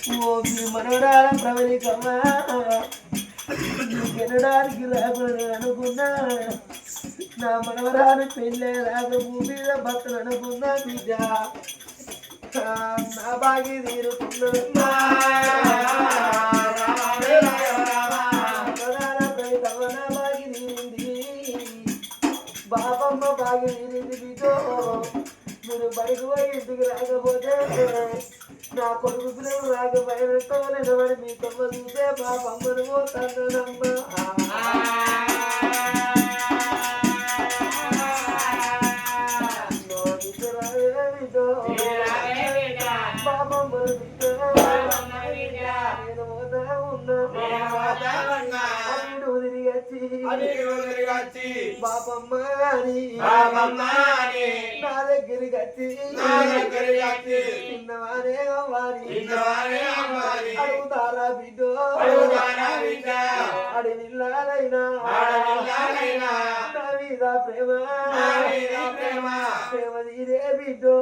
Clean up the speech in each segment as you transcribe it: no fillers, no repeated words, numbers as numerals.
ఓ మీ మనవరాల ప్రవళికమ్మా తినడానికి రాకూడదు అనుకున్నా నా మనవరాలు పెళ్ళే రాక భూమి మీద భర్తలు అనుకున్నా బిడ్డ నా బాగి తీరుతున్నా బాగి తీరింది బాబమ్మ బాగి తీరింది బిడ్డో మీరు బయటకు పోయి ఇంటికి రాకపోతే నా కొడుకు పిల్లలు రాకపోయినట్టు నిలబడి మీ తమ్మ చూసే బాబమ్మను పోతానమ్మా బాపమ్మ నా దగ్గరికి వచ్చి చిన్నవారే అడుగుతారా బిడ్డో అడివిల్లాలైనా నా మీద ప్రేమ ప్రేమ తీరే బిడ్డో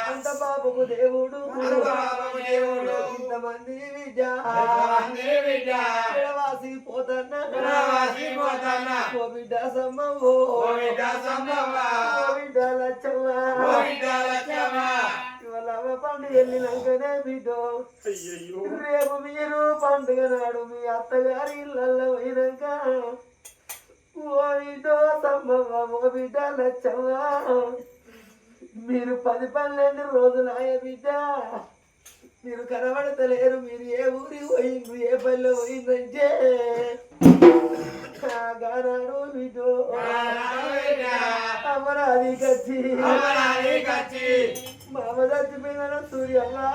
అంత బాబుకు దేవుడు ఇంతమంది విద్యావాసి పోతన్నా ఓ బిడ్డ సమ్మవో బిడ్డ లచ్చమ్మ ఇవాళ పండుగ వెళ్ళినాకనే బిడ్డో రేపు మీరు పండుగ నాడు మీ అత్తగారి ఇళ్ళల్లో పోయినాక ఓ బిడ్డో సమ్మవ్వ ఓ బిడ్డ లచ్చమ్మ మీరు 10-12 రోజులాయ బిడ్డ మీరు కనబడతలేరు మీరు ఏ ఊరికి పోయిండ్రు ఏ పల్లె పోయిందంటే గానాడు బిడ్డో అమరాది కచ్చి మామ చచ్చిపోయిన సూర్యమ్మా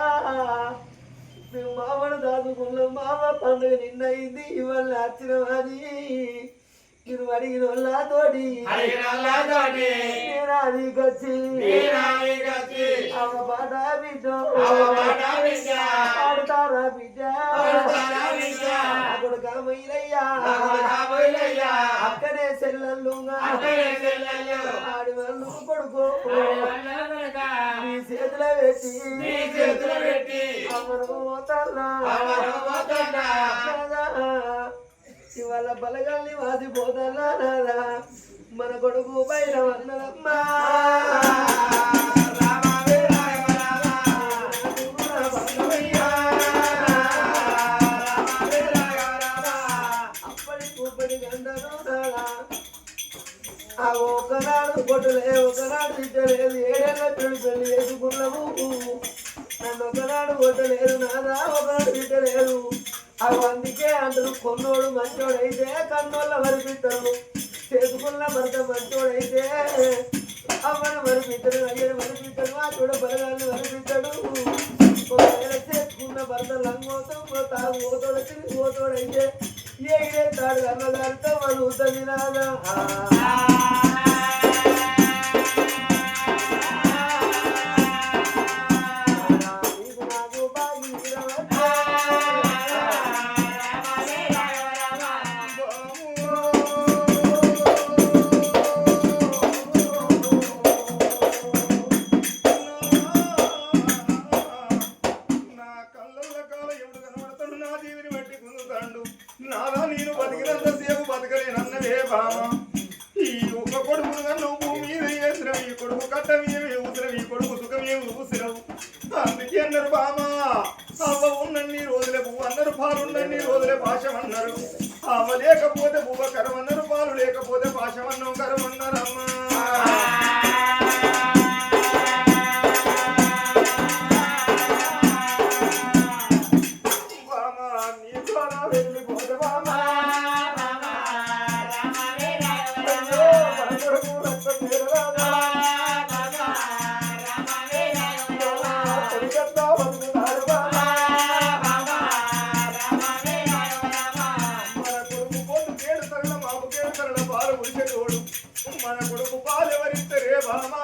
మేము మామను దాదుకున్నాం మామ పండుగ నిన్నయింది ఇవాళ వచ్చినవాని మీరు అడిగిన వాళ్ళతోటి నేనాదికొచ్చి అమ్మ పాట బిడ్డో పాడుతారా బిడ్డ కొడుకమయ్యా అక్కడే చెల్లెళ్ళుగా ఆడి వాళ్ళు కొడుకు మీ చేతిలో పెట్టి అమ్మను పోతారా ఇవాళ బలగాల్ని వాసిపోతారా మన కొడుకు పైన వన్నదమ్మా ఒకనాడు కొట్టలే ఒకనాడు తిట్టలేదు 7 ఏళ్ళ పెళ్లి చేసుకున్నాము నన్ను ఒకనాడు కొట్టలేదు నాదా ఒకనాడు తిట్టలేదు అవి అందుకే అందరూ కొన్నోడు మంచోడైతే కన్నోళ్ళ వరిపిస్తారు చేసుకున్న భర్త మంచోడైతే అమ్మను వరిపిస్తాడు అయ్యను వరిపిస్తాడు ఆ చూడ బలగాన్ని వరిపిస్తాడు ఒకవేళ చేసుకున్న భర్త లంగోతో తాగు ఓతోడు తిరిగి ఓతోడైతే ఏ తాడు అన్నదారితో వాళ్ళు ఉత్తది నాదా లేకపోతే బువ్వ కరమన్నారు పాలు లేకపోతే పాశమన్నం కరమన్నారమ్మా మన కొడుకు పాలు ఎవరిస్తారే బామా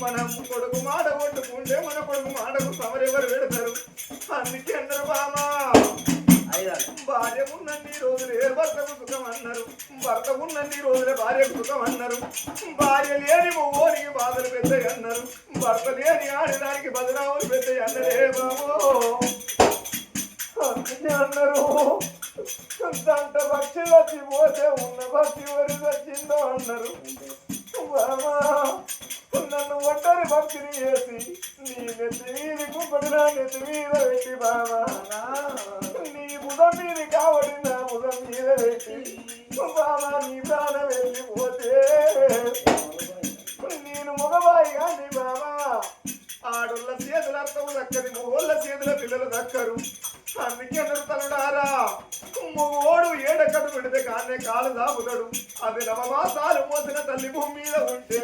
మనం కొడుకు మాట కొట్టుకుంటే మన కొడుకు మాటకు సమరెవరు పెడతారు అందుకే అందరు బామా భార్య ఉన్నన్ని రోజులే భర్తకు సుఖం అన్నారు, భర్త ఉన్నన్ని రోజులే భార్యకు సుఖం అన్నారు. భార్య లేని మొగోనికి బాధలు పెద్దవి అన్నారు, భర్త లేని ఆడదానికి బదనాములు పెద్దవి అన్నరే బాబో. అన్నారు దంట భక్తి వచ్చి పోతే ఉన్న భక్తి వరి వచ్చిందో అన్నారు. బాబా నన్ను ఒంటరి భక్తిని చేసి నీ నెత్తి మీది కుంపటి నా నెత్తి మీద పెట్టి బాబా నీ బుధం మీది కాబట్టి నా బుధం మీద పెట్టి బాబా నీ ప్రాణం వెళ్ళిపోతే నేను మగబాయి కానీ బాబా ఆడోళ్ళ చేతుల అర్థం దక్కది, మొగోళ్ళ చేతుల పిల్లలు దక్కరు. అందుకే తనుడారా మొగోడు ఏడకట్టు పెడితే కానే కాలు దాపుతాడు. అది నవమాసాలు మోసిన తల్లి భూమి మీద ఉంటే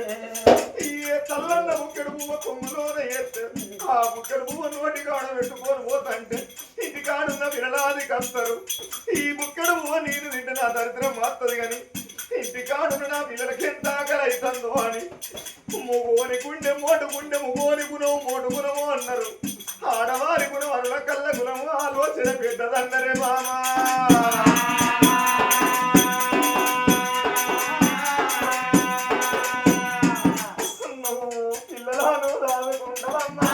ఈ తల్లన్న ముక్కడు పువ్వ కొమ్ములోనే వేస్తే ఆ ముక్కడు పువ్వ నోటి కాడ పెట్టుకొని పోతంటే ఇంటి కాడున్న విరలాది కస్తారు. ఈ ముక్కడు పువ్వ నీరు తింటే నా దరిద్రం మారుతుంది కానీ ఇంటి కాడున్న నా పిల్లలకి ఎంత ఆకలి అవుతుందో అని మొగోని గుండె మోటు గుండె మొగోని గుణం మోటు గుణము అన్నారు. ఆడవారి గుణం అరుల కళ్ళ గుణము ఆలోచన పెద్దదన్నరే మామా. పిల్లలను రాదుకుంటావమ్మా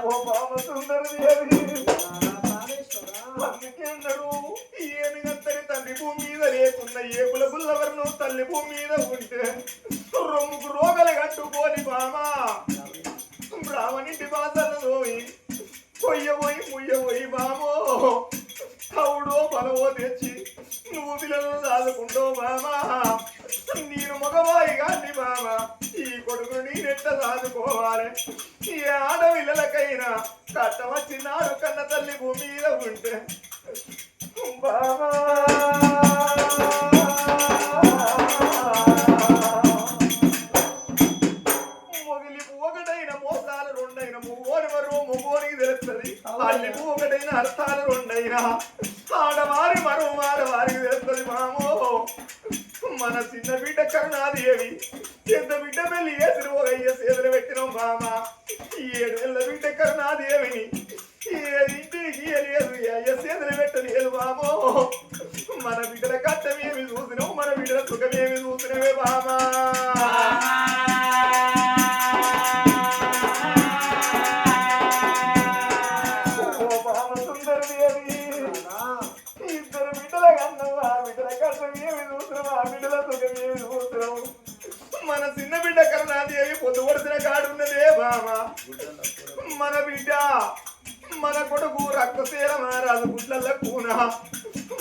ఓ బామ సుందరి అందుకేందరు ఏనుగంతని తండ్రి భూమి మీద లేకున్న ఏకుల గుల్లవరను తల్లి భూమి మీద ఉంటే రొమ్ముకు రోగలు కట్టుకోని బామా బ్రాహ్మణింటి బాధలు పోయి పొయ్యబోయి ముయ్యబోయి బామో తవుడో బలవో తెచ్చి నువ్వు పిల్లలను దాదుకుంటావు బామా. నేను మగవాయి కానీ బామా ఈ కొడుకును నేనెట్ట దాదుకోవాలి. ఈ ఆడపిల్లలకైనా కట్టవచ్చినాడు కన్న తల్లి భూమి మీద ఉంటే బామా మొగిలిపు ఒకటైన మోసాలు రెండైన మొగోని మరో మొగోనికి తెలుస్తుంది. అల్లిపు ఒకటైన అర్థాలు రెండైనా ఆడవారి మరో ఆడవారికి తెలుస్తుంది మామో. మన చిన్న బిడ్డ కరుణాదేవి పెద్ద బిడ్డ పెళ్లి చేసిన ఒక అయ్య సేదలు పెట్టినాం మామ. ఈ 7 ఏళ్ళ బిడ్డ కరుణాదేవిని ఇంటికి లేదు అయ్య సేదలు పెట్టలేదు మామో. మన బిడ్డల కట్టమేమి చూసినావు, మన బిడ్డల సుఖమేమి చూసినవే మామా. ఇద్దరు బిడ్డల కన్నావు, ఆ బిడ్డల కట్టమేమి చూసినావు, ఆ బిడ్డల సుఖమేమి చూసినావు. మన చిన్న బిడ్డ కరుణాదేవి పొద్దుపడిసిన కాడున్నదే బామా. మన బిడ్డ మన కొడుకు రక్తశీల మారాదు గుడ్లల్ల కూన,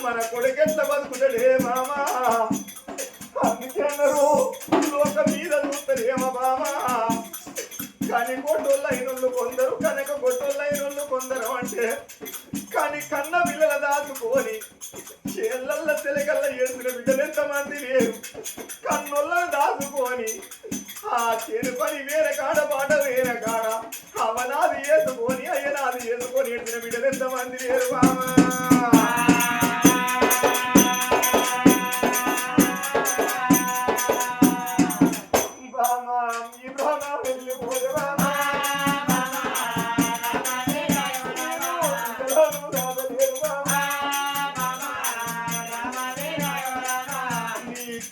మన కొడుకెట్ల బతుకుతాడే మామా. అందుకేన్నారు లోక మీద చూస్తారేమో బామా. కానీ కొట్టోళ్ళైనోళ్ళు కొందరు, కనుక కొట్టోళ్ళైనోళ్ళు కొందరు అంటే కానీ కన్న పిల్లల దాచుకొని చేళ్ళల్ల తెలకల్ల ఏడుసిన బిడ్డలు ఎంతమంది లేరు. కన్నోళ్ళను దాచుకొని ఆ చేను పని వేరే కాడ పాట వేరే కాడ అవనాది వేసుకొని అయ్యనాది వేసుకొని ఏడిచిన బిడ్డలు ఎంతమంది లేరు బామా. బామా ఈ బామా వెళ్ళిపోతే బామా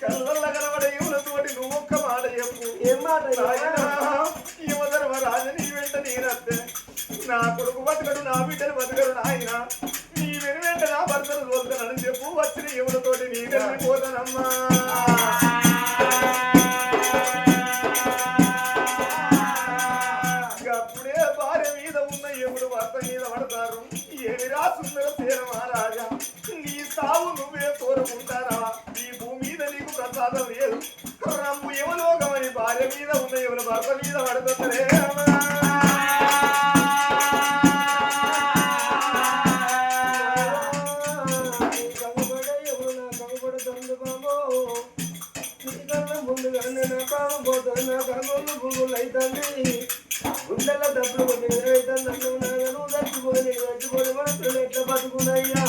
కళ్ళ కనబడే యువతోటి నువ్వు ఒక్క మాట చెప్పు. ఏం మాట? యువధర్మ రాజని వెంట నేనత్తే నా కొడుకు బతకడు, నా బిడ్డలు బతకడు నాయన. నీ వెంట నా భర్తను చూస్తానని చెప్పు. వచ్చిన యువతోటి నీ వెళ్ళిపోతానమ్మా. అప్పుడే భార్య మీద ఉన్న ఎముడు భర్త మీద పడతారు. ఏమి రాసుందర సేన మహారాజా, నీ సావు నువ్వే కోరుకుంటారా? ఈ భూమి మీద నీకు ప్రసాదం లేదు. రమ్ము యమలోకమని భార్య మీద ఉన్న ఎవరు భర్త మీద పడుతుందరే. ముందుగానే నా పాము పోతుంది, నా కనుగోళ్ళు పువ్వులు అవుతుంది. గుండెల్లో డబ్బులు కొట్టి అవుతుంది. నన్ను చచ్చిపోయి చచ్చిపోయి మనసులు ఎట్లా బతుకున్నాయ్యా.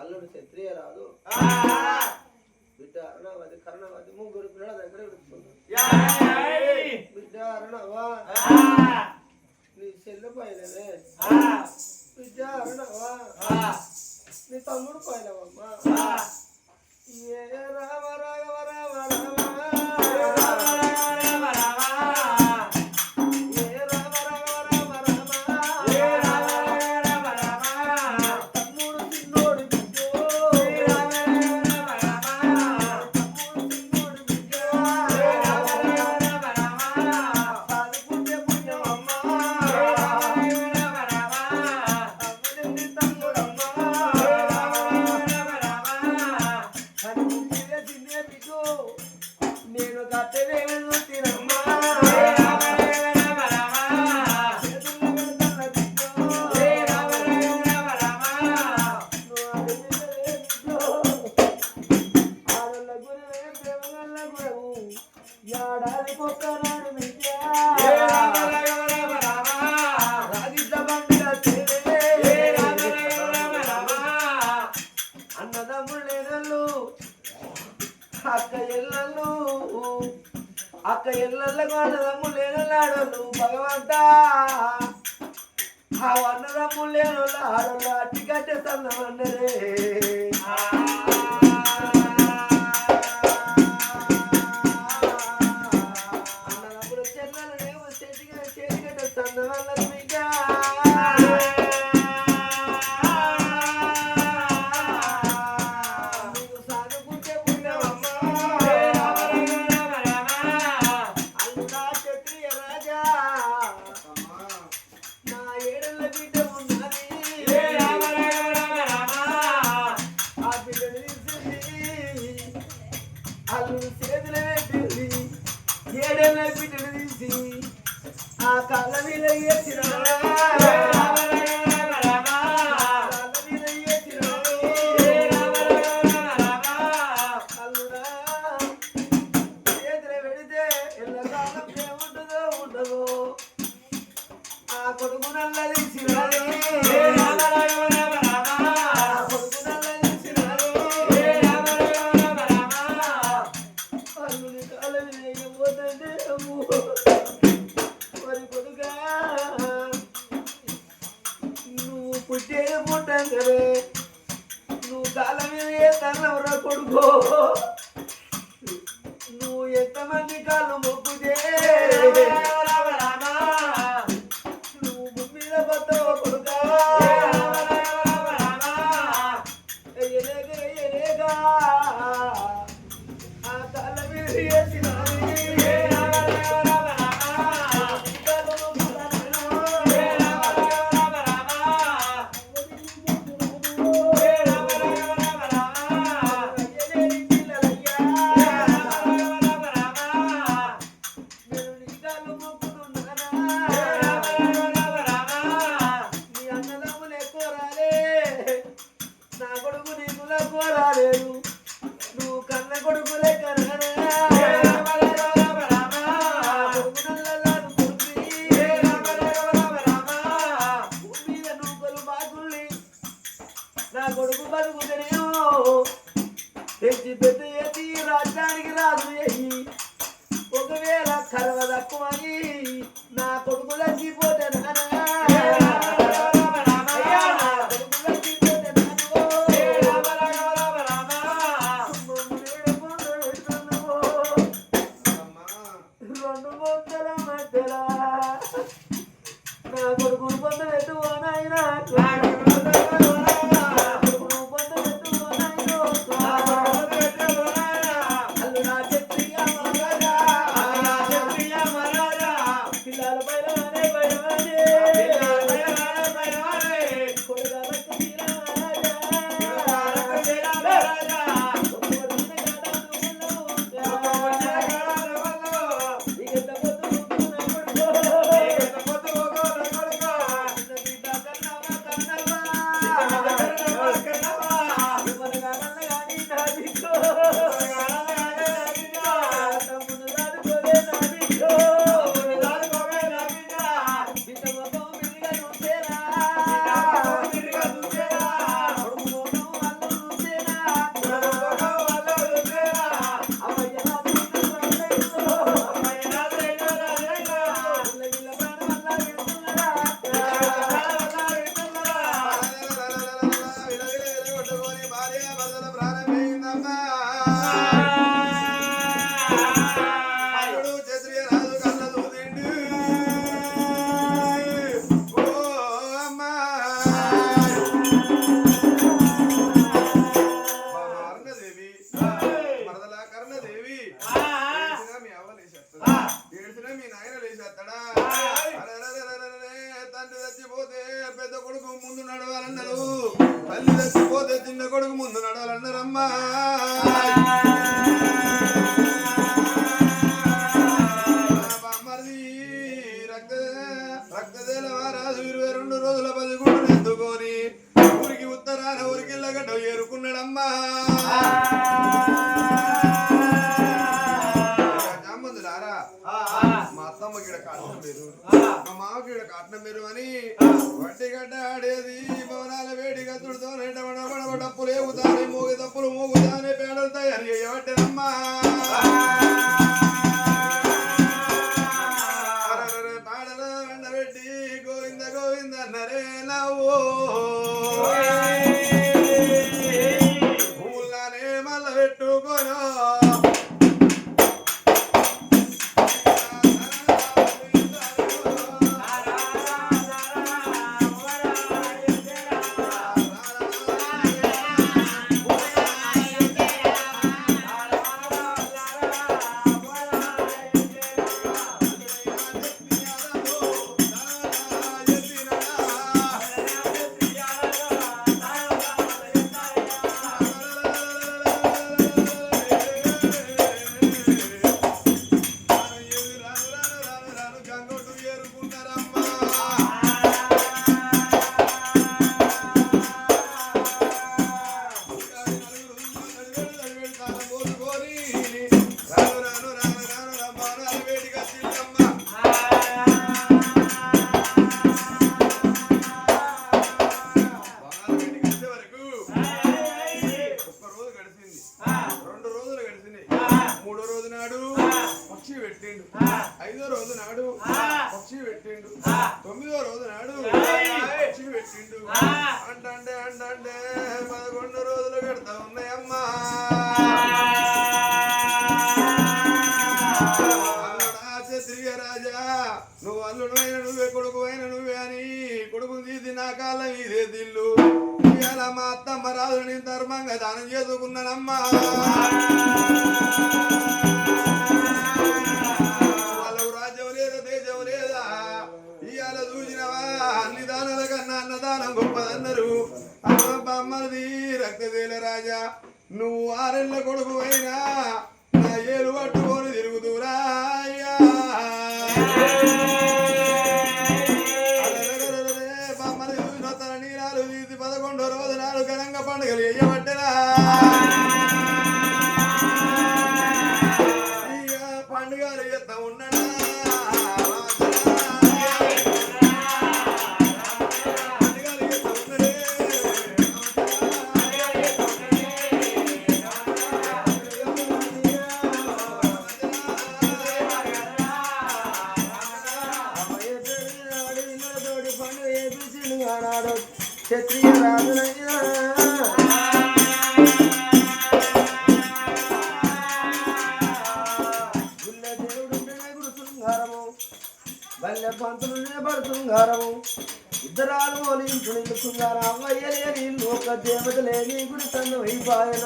అల్లుడు క్షత్రియ రాదు. మరణవా నీ తమ్ముడు పోయినవమ్మా ఏ రామ రాఘవ రామ రామ నేను కట్టలేను తినమ్మా ఏడాది కొక్కనాడు అన్నదమ్ముళ్ళు అక్క ఎల్లళ్ళకు అన్నదమ్ములు లేనోళ్ళు భగవంతా ఆ అన్నదమ్ములు లేనోళ్ళు ఆడోళ్ళు అట్టి కట్టేస్తామన్నరే అన్నదమ్ములు చెల్లెలు చేతి కట్టేస్తాను వాళ్ళని మీకు అల్లు చేతులు పెట్టింది ఏడేళ్ళ బిడ్డలు తీసి ఆ కళ్ళ మీద వేసిన అల్లుడా చేతులు పెడితే ఎల్లకాలం ఏముంటుందో ఉండదో ఆ కొడుకు నల్ల తీసిన నువ్వు పుట్టేది పుట్టంకరే నువ్వు కాళ్ళ మీద ఏతన్నవరా కొడుకో నువ్వు ఎంతమంది కాళ్ళు మొక్కుతే నువ్వు భూమి మీద పడతావు కొడుకా ఎలేగా ఆ కాళ్ళ మీద వేసిన నా కొడుకు నీకులా కోరాలేదు నువ్వు కన్న కొడుకు లేక మీద నూకలు బాగుల్ని నా కొడుకు బతుకుతనేమో తెచ్చి పెద్ద ఎత్తి రాజ్యానికి రాజు అయ్యి ఒకవేళ కలవ తక్కువని నా కొడుకు లచ్చిపోతే నా కొడుకును పొంద పెట్టుకో నాయనా అల్లు నా క్షత్రియ మహారాజా పిల్లల పైన నడవాలన్నారు తల్లి చచ్చిపోతే చిన్న కొడుకు ముందు నడవాలన్నారమ్మా బామ్మర్ది రక్తదేల వారాజు 22 రోజుల 10 గుడ్లు ఎత్తుకొని ఊరికి ఉత్తరాన ఊరికిల్లగడ్డ ఏరుకున్నాడమ్మా మా అత్తమ్మ గిడ కాటం మీరు మా మామ గిడ కాటం మీరు అని వడ్డీ గడ్డ ఆడేది భవనాల వేడి గద్దుడితో డప్పులు ఏగుతానే మోగి తప్పులు మోగుతానే పేడలు తయారు చేయబట్టేనమ్మా పాడలు ఎండబెట్టి గోవింద గోవింద అన్నరే నవ్వో పూలానే మల్ల పెట్టుకోను అంటే 11 రోజులు గడతా ఉన్నాయమ్మా క్షత్రియ రాజా నువ్వు అల్లుడు అయిన నువ్వే కొడుకు అయిన నువ్వే అని కొడుకు తీసి నా కాళ్ళ ఇదే దిల్లు ఇవాళ మా అత్తమ్మ రాజుని ధర్మంగా దానం చేసుకున్నానమ్మా వాళ్ళకు రాజ్యం లేదా దేశం లేదా ఇవాళ చూసినవా అన్ని దానాల కన్నా అన్నదానం గొప్పదన్నారు బామ్మది రక్తదేల రాజా నువ్వు 6 ఏళ్ల కొడుకు అయినా నా ఏలు పట్టుకొని తిరుగుతురా బామ్మది చూసిన నీరాలు తీసి 11వ రోజు నాడు ఘనంగా పండుగలు వేయబట్టరా ఇక పండుగలు ఎత్త ఉన్నాడా క్షత్రియ రాజునయ్యా గుళ్ళ దేవుడు గుడు శృంగారము బల్లె పంతులు నిలబడు శృంగారము ఇద్దరాలు ఓలించుని శృంగారం అవ్వయ్యలేని ఇల్లు ఒక దేవత లేని గుడి తన్ను అయిపోయిన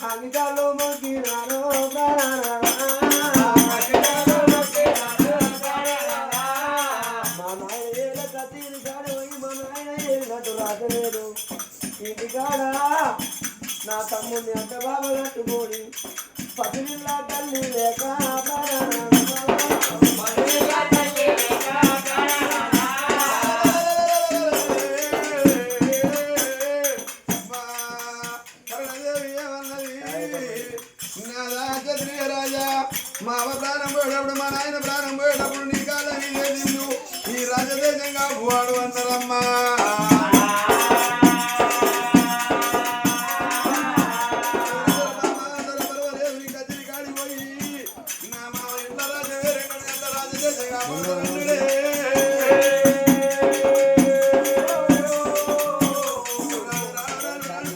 అంగికాలో మొక్కినారో మా నాయన కత్తిని కాడు మా నాయన ఏలినట్టు రాకలేదు ఇంటికాడ నా తమ్ముడిని అంత బాగా కట్టుకొని పసినిల్లా తల్లి లేక మావ ప్రాణం పోయేటప్పుడు మా నాయన ప్రాణం పోయేటప్పుడు నీ కాలం ఇదే ఈ రాజదేశంగా వాడు అన్నారమ్మా కత్తిరి కాడిపోయి నా మావ ఇంత రాజదేశంగా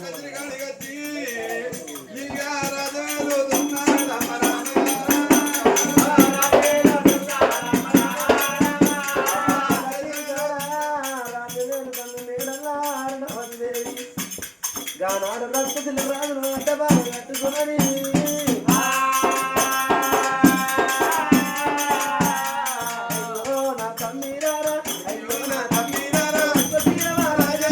కత్తిరి కాడి కత్తి ఎత్తుకున్నది అయ్యో నా తమ్మిరారా అయ్యో నా తమ్మిరారా రాజా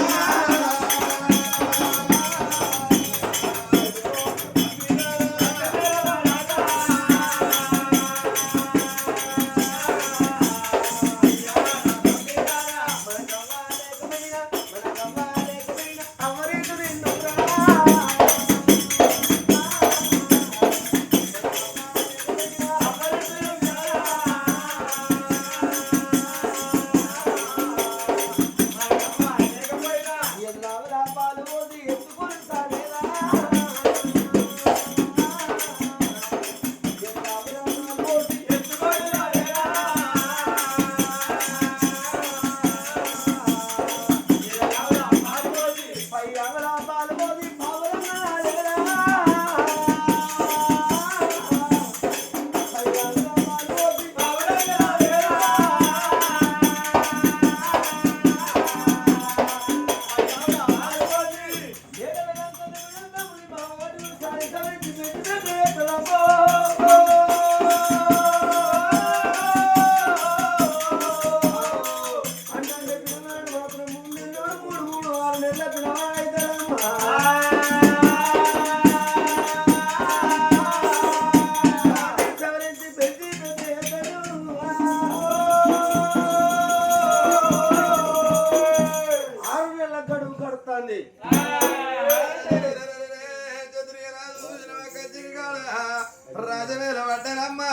రాజవేల పడ్డనమ్మా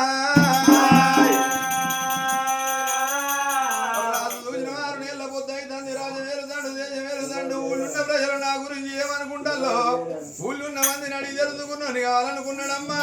రాజు చూసిన వారు నీళ్ళ పొద్దైతుంది రాజవేలు దండు దేశవేలు దండు ఊళ్ళున్న ప్రజలు నా గురించి ఏమనుకుంటాలో ఊళ్ళున్న మందిని అడిగి తెలుసుకున్నాను కావాలనుకున్నాడమ్మా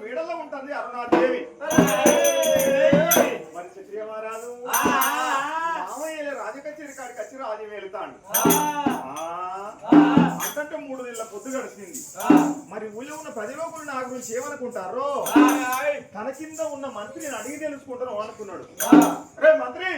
మేడల్లో ఉంటుంది అరుణాదేవి మరి క్షత్రియ మహారాజు మామయ్య రాజకచేరి కాడికి వచ్చి రాజ్యం వెళ్తాడు అంతంటే 3 నెలల పొద్దు గడిచింది మరి ఊళ్ళో ఉన్న ప్రజలోకులు నా గురించి ఏమనుకుంటారో తన కింద ఉన్న మంత్రిని అడిగి తెలుసుకుంటాను అనుకున్నాడు రే మంత్రి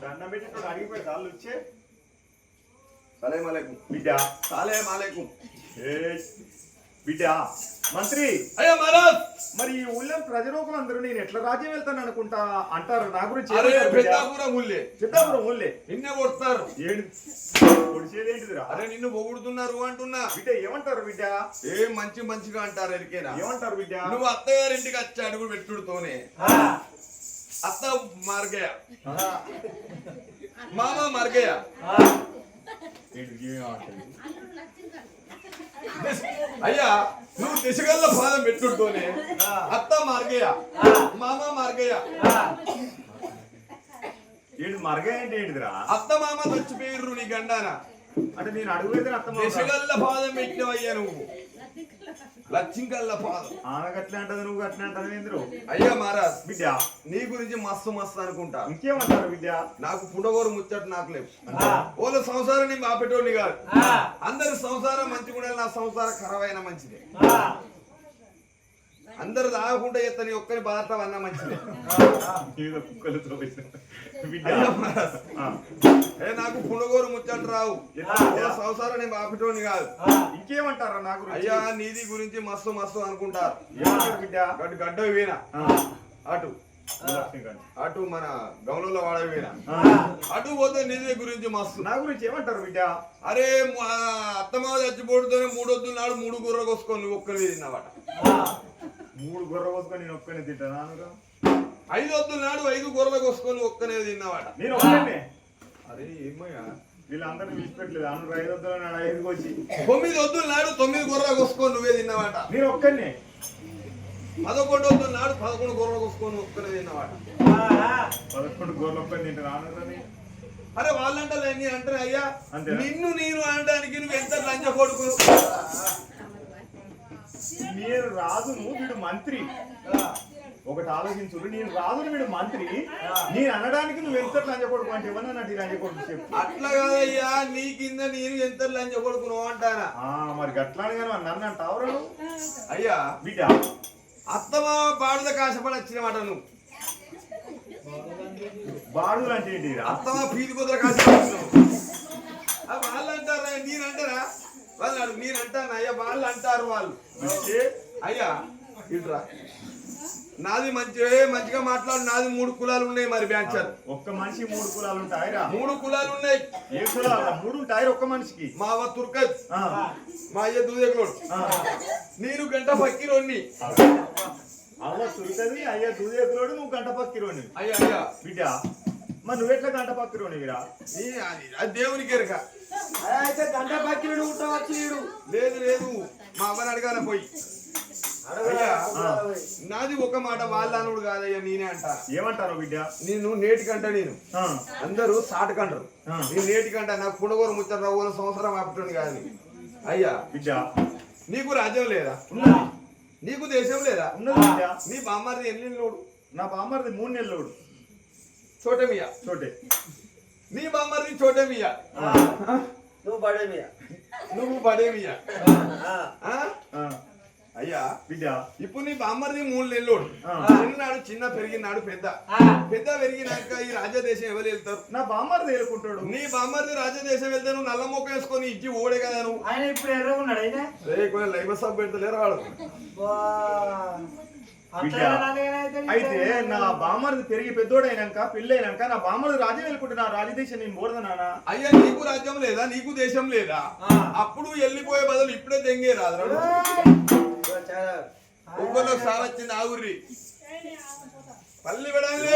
దండం పెట్టి అడిగిపోయి కాళ్ళు వచ్చే బిడ్డ బిడ్డ మంత్రి అయ్యా మహారాజ్ మరి ఈ ఊళ్ళో ప్రజలోకులందరూ నేను ఎట్లా రాజ్యం వెళ్తాను అనుకుంటా అంటారు నా గురించి పెద్దాపురం ఊళ్ళే నిన్నే కొడతారు పొడిచేదేంటిదిరా అరే నిన్ను పొగుడుతున్నారు అంటున్నా బిడ్డ ఏమంటారు బిడ్డ మంచిగా అంటారు ఎరికేనా ఏమంటారు బిడ్డ నువ్వు అత్తగారింటికి వచ్చి అడుగులు పెట్టుడుతోనే అత్త మార్గయ్య మామ మార్గయ్య అయ్యా నువ్వు దిశగల్ల పాదం పెట్టుడుతోనే అత్త మార్గయ్య మామ మార్గయ్య ఏంటి మరగ ఏంటి ఏంటిదిరా? అత్త మామ చచ్చిపోయిర్రు నీ గండాన అంటే నేను అడుగులేదు అర్థం దిశగల్ల పాదం పెట్టినవయ్యా నువ్వు లచ్చింకల్ల పాదం ఆమె గట్లే అంటది నువ్వు గట్లే అంటది ఏంద్రు? అయ్యా మహారాజ్ బిడ్డ నీ గురించి మస్తు మస్తు అనుకుంటా. ఇంకేమంటారు బిడ్డ? నాకు పుడగోరు ముచ్చట నాకు లేవు. ఓల సంసారం నీ బాపెట్టోని కాదు. అందరి సంసారం మంచిగా నా సంసారం ఖరాబైన మంచిదే. అందరు తాగకుండా ఎత్తని ఒక్కరి బాధ అన్న మంచిదే. నాకు పుడగోరు ముచ్చట రావు. సంసారం నీ బాపెట్టోని కాదు. ఇంకేమంటారా నాకు? అయ్యా నీది గురించి మస్తు మస్తు అనుకుంటారు. బిడ్డ గడ్డ వీనా అటు అటు మన గౌనంలో వాడవేనా అటు పోతే నిధి గురించి మస్తు. నా గురించి ఏమంటారు బిడ్డ? అరే అత్తమావ చచ్చిపోడుతోనే 3 వద్దుల నాడు 3 గుర్ర కోసుకొని నువ్వు ఒక్కరి తిన్నావట. 3 గొర్రె కోసుకొని నేను ఒక్కనే తింటాను. 5 వద్దుల నాడు 5 గుర్రలు కోసుకొని ఒక్కనే తిన్నావట. నేను ఒక్కనే. అరే ఏమయ్యా వీళ్ళందరినీ విడిచిపెట్టలేదు. అను 5 వద్దుల నాడు 5 కోసి 9 వద్దుల నాడు 9 గుర్ర కోసుకొని నువ్వే తిన్నావట. నేను ఒక్కనే. 11 వద్దుల నాడు 11 గుర్రలు కోసుకొని ఒక్కనే తిన్నావట. 11 గొర్రెలు ఒక్కని తింటాను. అరే వాళ్ళంటే నీ అంటారు అయ్యా నిన్ను నేను అనడానికి నువ్వు ఎంత లంచ కొడుకు. నేను రాజును వీడు మంత్రి. ఒకటి ఆలోచించు, నేను రాజును వీడు మంత్రి. నేను అనడానికి నువ్వు ఎంత లంచ కొడుకు అంటే ఇవ్వనా? లంచ కొడుకు చెప్పు. అట్లా కాదయ్యా నీ కింద నేను ఎంత లంచ కొడుకును అంటానా? మరి గట్లాని కానీ నన్ను అంటావురా నువ్వు? అయ్యా బిడ్డ అత్తమా బాడుద కాశపడి వచ్చినమాట నువ్వు. బాడులు అంటే ఏంటి? అత్తమా పీది కుదర కాశపడి వాళ్ళు అంటారా నేనంటారా? వాళ్ళు అడుగు నేను అంటాను అయ్యా వాళ్ళు అంటారు. వాళ్ళు అయ్యా ఇట్రా నాది మంచిగా మాట్లాడు. నాది 3 కులాలు ఉన్నాయి. మరి బ్యాంచర్ ఒక్క మనిషి 3 కులాలు ఉంటాయిరా? 3 కులాలు ఉన్నాయి. ఏ కులాలు? 3 ఉంటాయి ఒక్క మనిషికి. మా అవ్వ తుర్కత్, మా అయ్య దూదెకులోడు, నేను గంట పక్కిరోని. అవ్వ తురుకది, అయ్య దూదేకులోడు, నువ్వు గంట పక్కిరోని. అయ్యా అయ్యా బిడ్డ మరి నువ్వెట్లా గంట పక్కిరోనివిరా? అది దేవునికి ఎరక. అయితే గంట పక్కిరుడు ఉండవచ్చు. లేదు లేదు మా అవ్వని అడగానే పోయి. అయ్యా నాది ఒక మాట వాళ్ళ అనుడు కాదయ్యా నేనే అంటా. ఏమంటారు బిడ్డ? నేను నేటికంట నేను అందరూ సాటకంటారు. నేను నేటికంట నాకు పుడగోరు ముచ్చట రావు సంవత్సరం ఆపటం కాదు. అయ్యా బిడ్డ నీకు రాజ్యం లేదా? నీకు దేశం లేదా? నీ బామ్మర్ది ఎన్ని నెలలోడు? నా బామ్మర్ది 3 నెలలోడు. చోటమియా చోటే. నీ బామ్మర్ది చోటమియా, నువ్వు బడేమియా. నువ్వు బడేమియా. అయ్యా బిడ్డ ఇప్పుడు నీ బామ్మర్ది 3 నెలలోడు. చిన్ననాడు చిన్న పెరిగినాడు పెద్ద. పెద్ద పెరిగినాక ఈ రాజదేశం ఎవరు వెళ్తారు? నా బామ్మర్ది ఏలుకుంటాడు. నీ బామ్మర్ది రాజదేశం వెళ్తే నువ్వు నల్ల మొక్క వేసుకొని ఇచ్చి ఓడే కదా నువ్వు. ఆయన ఇప్పుడు ఎర్రగా ఉన్నాడు. ఆయన లైబ సబ్ పెడతలేరు వాడు. అయితే నా బామ్మర్ది పెరిగి పెద్దోడైనాక పెళ్ళైనాక నా బామ్మర్ది రాజ్యం వెళ్ళుకుంటున్నా. రాజదేశం నేను బోడదనా? అయ్యా నీకు రాజ్యం లేదా? నీకు దేశం లేదా? అప్పుడు వెళ్ళిపోయే బదులు ఇప్పుడే తెంగే రాదు. ఒక్కరికి సావచ్చింది ఆగుర్రి పల్లి పెడాలి.